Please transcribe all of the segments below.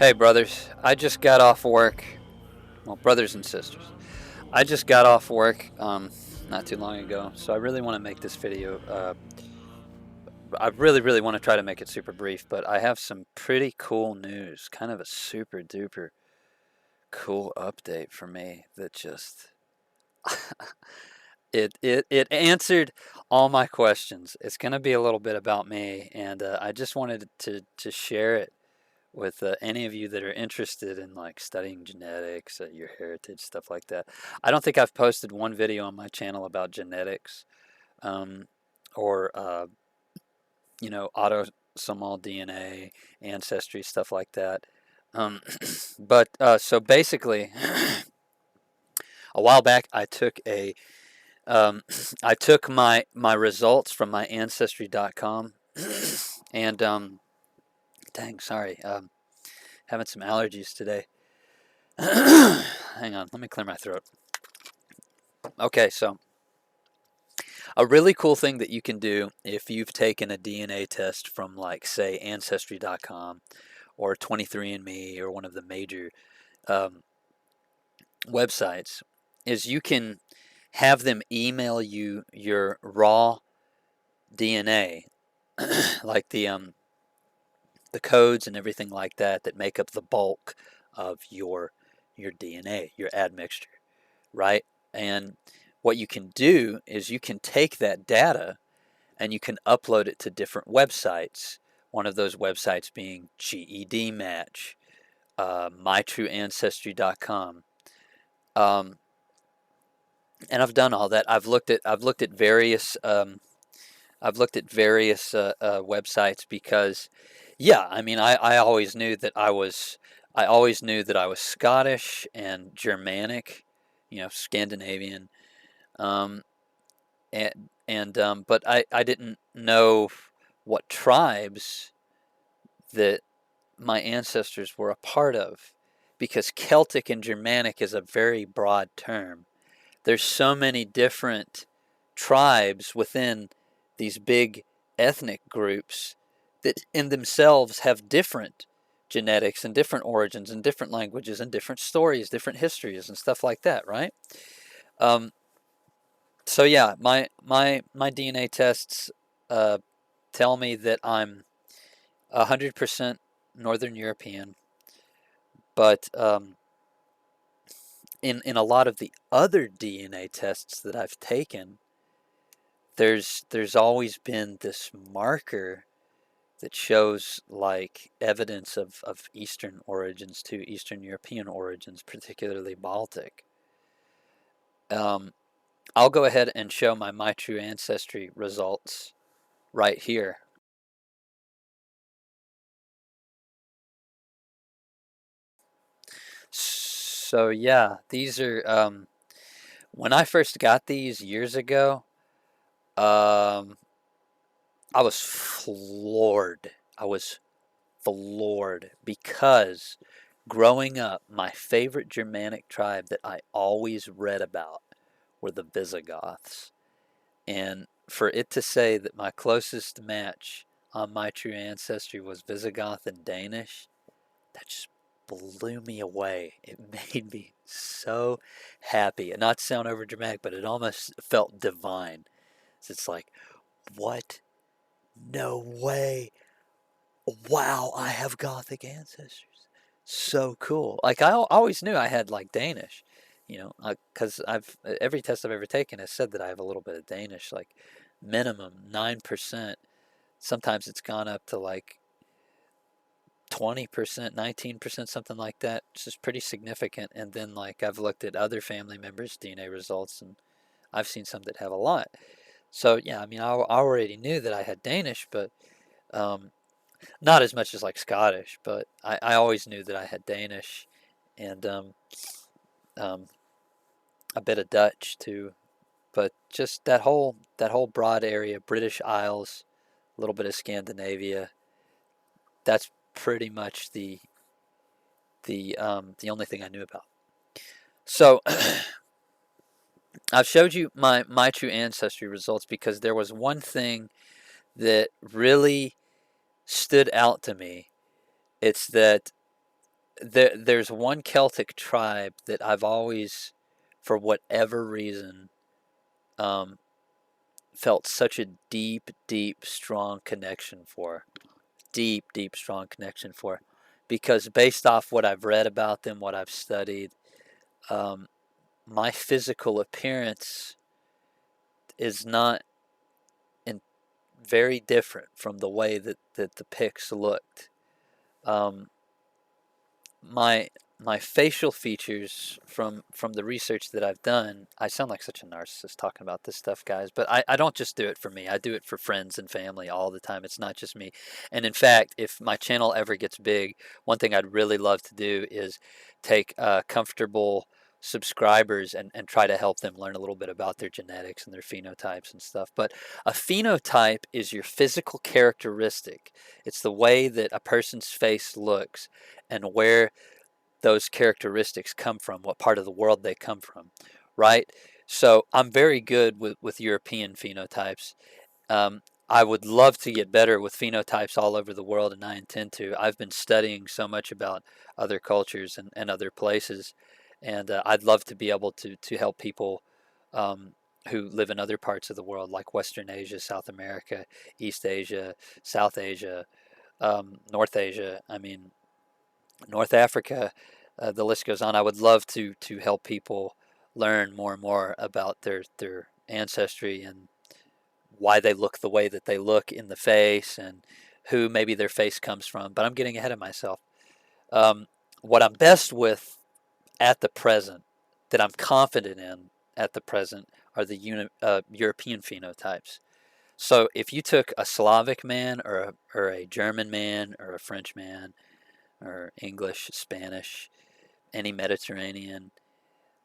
Hey brothers, I just got off work. Well, brothers and sisters. I just got off work not too long ago, so I really want to make this video. I really want to try to make it super brief, but I have some pretty cool news, kind of a super duper cool update for me that just it answered all my questions. It's going to be a little bit about me, and I just wanted to share it with any of you that are interested in like studying genetics, your heritage, stuff like that. I don't think I've posted one video on my channel about genetics, um, or autosomal DNA, ancestry, stuff like that. Um, but so basically, a while back I took a I took my results from my ancestry.com and dang, sorry, having some allergies today. Hang on, let me clear my throat. Okay, so a really cool thing that you can do if you've taken a DNA test from, like, say, Ancestry.com or 23andMe or one of the major um, websites is you can have them email you your raw DNA, like the codes and everything like that that make up the bulk of your DNA, your admixture, right? And what you can do is you can take that data and you can upload it to different websites. One of those websites being GED Match, mytrueancestry.com. And I've done all that. I've looked at various websites because, yeah, I mean, I always knew that I was Scottish and Germanic, Scandinavian, um, but I didn't know what tribes that my ancestors were a part of, because Celtic and Germanic is a very broad term. There's so many different tribes within these big ethnic groups that in themselves have different genetics and different origins and different languages and different stories, different histories and stuff like that, right? Um, so yeah, my DNA tests uh, tell me that I'm 100% Northern European, but in a lot of the other DNA tests that I've taken, there's always been this marker that shows like evidence of Eastern origins too, Eastern European origins, particularly Baltic. Um, I'll go ahead and show my true ancestry results right here. So yeah, these are when I first got these years ago, um, I was floored. I was floored because growing up, my favorite Germanic tribe that I always read about were the Visigoths. And for it to say that my closest match on my true ancestry was Visigoth and Danish, that just blew me away. It made me so happy. And not to sound over dramatic, but it almost felt divine. It's like, what? No way. Wow, I have Gothic ancestors. So cool. Like, I always knew I had like Danish, because I've every test I've ever taken has said that I have a little bit of Danish, like minimum 9%. Sometimes it's gone up to like 20%, 19%, something like that. It's just pretty significant. And then, like, I've looked at other family members' DNA results, and I've seen some that have a lot. So yeah, I mean, I already knew that I had Danish, but um, not as much as like Scottish. But I always knew that I had Danish, and um, a bit of Dutch too. But just that whole broad area, British Isles, a little bit of Scandinavia. That's pretty much the only thing I knew about. So I've showed you my true ancestry results because there was one thing that really stood out to me. It's that there's one Celtic tribe that I've always, for whatever reason, um, felt such a deep, deep, strong connection for. Deep, deep, strong connection for. Because based off what I've read about them, what I've studied, um, my physical appearance is not in, very different from the way that the Picts looked. Um, my my facial features from the research that I've done, I sound like such a narcissist talking about this stuff, guys, but I don't just do it for me. I do it for friends and family all the time. It's not just me. And in fact, if my channel ever gets big, one thing I'd really love to do is take comfortable subscribers and try to help them learn a little bit about their genetics and their phenotypes and stuff. But a phenotype is your physical characteristic. It's the way that a person's face looks and where those characteristics come from, what part of the world they come from, right? So I'm very good with European phenotypes. I would love to get better with phenotypes all over the world, and I intend to. I've been studying so much about other cultures and other places, and I'd love to be able to help people um, who live in other parts of the world, like Western Asia, South America, East Asia, South Asia, North Asia. I mean, North Africa, the list goes on. I would love to help people learn more and more about their ancestry and why they look the way that they look in the face and who maybe their face comes from. But I'm getting ahead of myself. Um, what I'm best with at the present, that I'm confident in at the present, are the European phenotypes. So if you took a Slavic man or a German man or a French man or English, Spanish, any Mediterranean,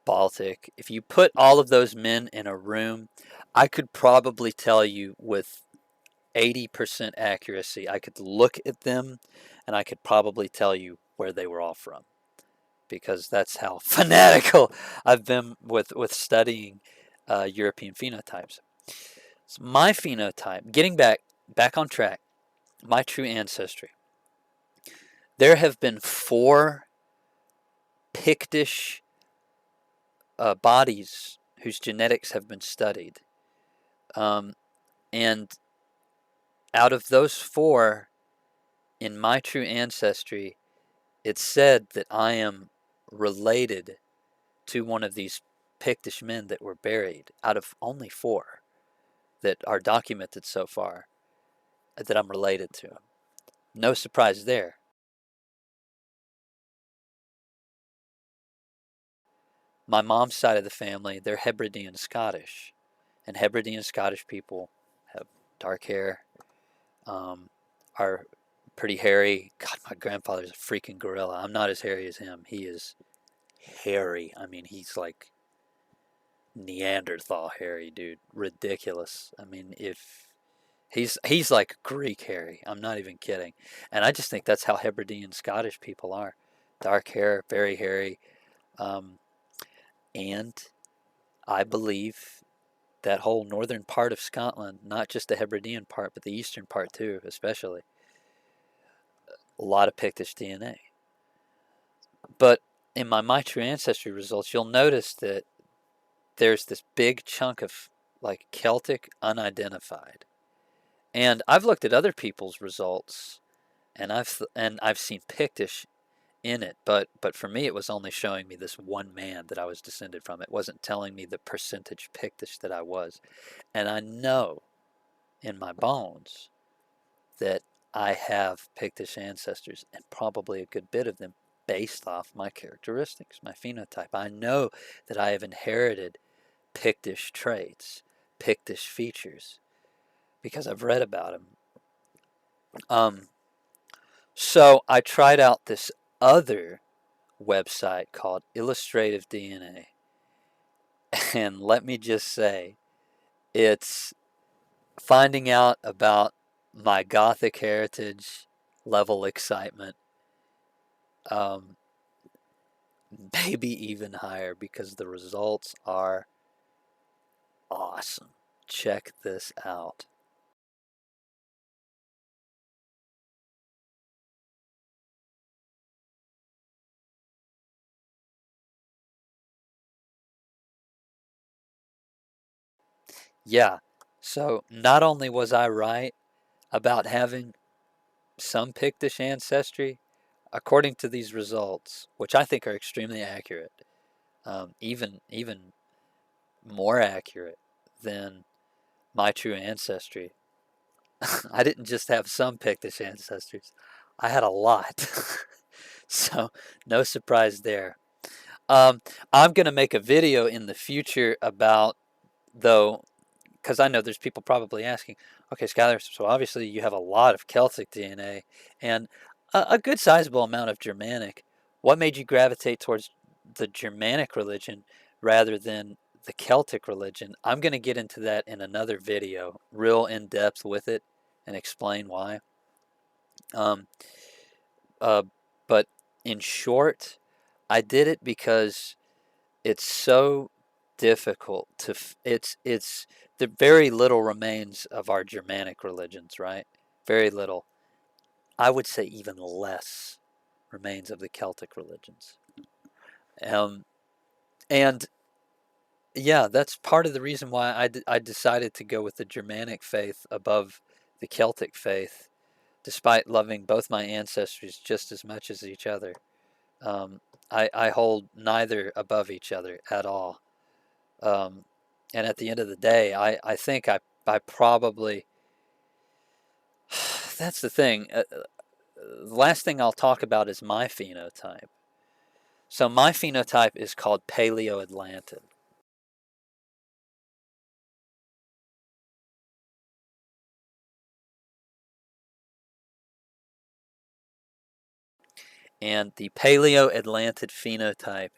Baltic, if you put all of those men in a room, I could probably tell you with 80% accuracy. I could look at them and I could probably tell you where they were all from because that's how fanatical I've been with studying European phenotypes. So my phenotype, getting back on track, my true ancestry. There have been 4 Pictish bodies whose genetics have been studied. Um, and out of those 4, in my true ancestry, it's said that I am related to one of these Pictish men that were buried out of only 4 that are documented so far that I'm related to. No surprise there. My mom's side of the family, they're Hebridean Scottish. And Hebridean Scottish people have dark hair, um, are pretty hairy. God, my grandfather's a freaking gorilla. I'm not as hairy as him. He is hairy. I mean, he's like Neanderthal hairy, dude. Ridiculous. I mean, if he's like Greek hairy. I'm not even kidding. And I just think that's how Hebridean Scottish people are. Dark hair, very hairy. Um, and I believe that whole northern part of Scotland, not just the Hebridean part, but the eastern part too, especially, a lot of Pictish DNA. But in my true ancestry results, you'll notice that there's this big chunk of like Celtic unidentified. And I've looked at other people's results and I've seen Pictish in it, but for me it was only showing me this one man that I was descended from. It wasn't telling me the percentage Pictish that I was. And I know in my bones that I have Pictish ancestors, and probably a good bit of them based off my characteristics, my phenotype. I know that I have inherited Pictish traits, Pictish features, because I've read about them. Um, so I tried out this other website called IllustrativeDNA, and let me just say, it's finding out about my Gothic heritage level excitement, um, maybe even higher because the results are awesome. Check this out. Yeah. So not only was I right about having some Pictish ancestry, according to these results, which I think are extremely accurate, even more accurate than my true ancestry. I didn't just have some Pictish ancestors; I had a lot. So no surprise there. Um, I'm gonna make a video in the future about, though, because I know there's people probably asking, okay, Skylar, so obviously you have a lot of Celtic DNA and a good sizable amount of Germanic. What made you gravitate towards the Germanic religion rather than the Celtic religion? I'm going to get into that in another video, real in depth with it, and explain why. Um, uh, but in short, I did it because it's so difficult to it's the very little remains of our Germanic religions, right? Very little. I would say even less remains of the Celtic religions. Um, and yeah, that's part of the reason why I decided to go with the Germanic faith above the Celtic faith, despite loving both my ancestors just as much as each other. I hold neither above each other at all. Um, and at the end of the day, I think I probably, that's the thing. The last thing I'll talk about is my phenotype. So my phenotype is called Paleo-Atlantic. And the Paleo-Atlantic phenotype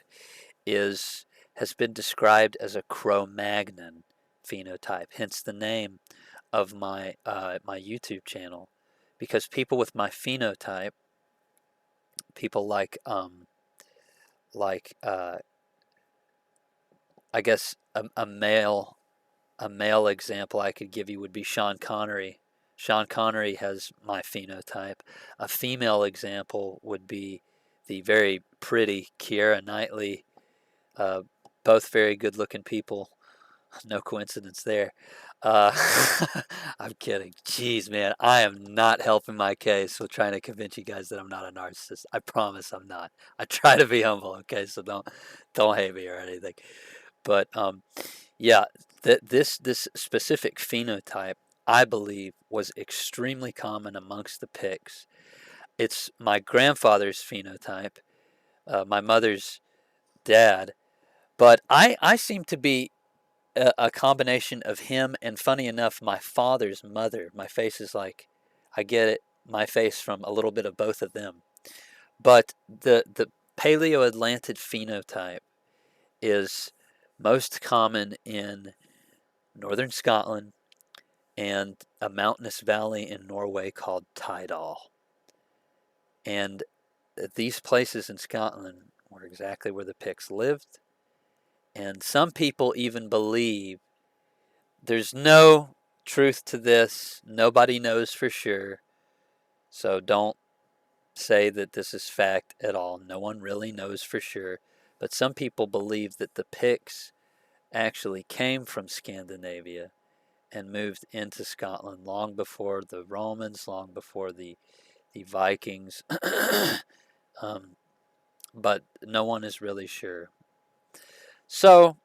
is has been described as a Cro-Magnon phenotype, hence the name of my YouTube channel, because people with my phenotype, people like I guess a male example I could give you would be Sean Connery. Sean Connery has my phenotype. A female example would be the very pretty Keira Knightley. Uh, both very good looking people. No coincidence there. Uh, I'm kidding. Jeez, man, I am not helping my case with trying to convince you guys that I'm not a narcissist. I promise I'm not. I try to be humble, okay? So don't hate me or anything. But yeah, this specific phenotype, I believe, was extremely common amongst the Picts. It's my grandfather's phenotype, my mother's dad, but I seem to be a combination of him and, funny enough, my father's mother. My face is like, I get it, my face from a little bit of both of them. But the Paleo-Atlantic phenotype is most common in northern Scotland and a mountainous valley in Norway called Tydal. And these places in Scotland were exactly where the Picts lived. And some people even believe, there's no truth to this, nobody knows for sure, so don't say that this is fact at all. No one really knows for sure. But some people believe that the Picts actually came from Scandinavia and moved into Scotland long before the Romans, long before the Vikings. um, but no one is really sure. So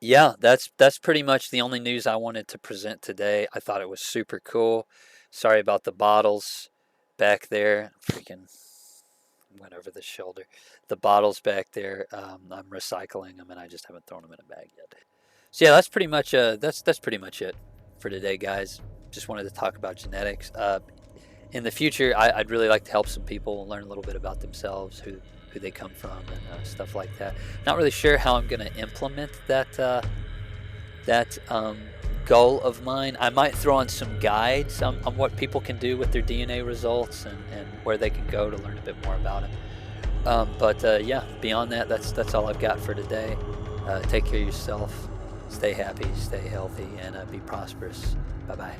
yeah, that's pretty much the only news I wanted to present today. I thought it was super cool. Sorry about the bottles back there. Freaking went over the shoulder. The bottles back there, I'm recycling them and I just haven't thrown them in a bag yet. So yeah, that's pretty much it for today, guys. Just wanted to talk about genetics. In the future, I'd really like to help some people learn a little bit about themselves, who they come from, and stuff like that. Not really sure how I'm going to implement that goal of mine. I might throw in some guides on what people can do with their DNA results and where they can go to learn a bit more about it. But yeah, beyond that, that's all I've got for today. Take care of yourself. Stay happy, stay healthy, and be prosperous. Bye-bye.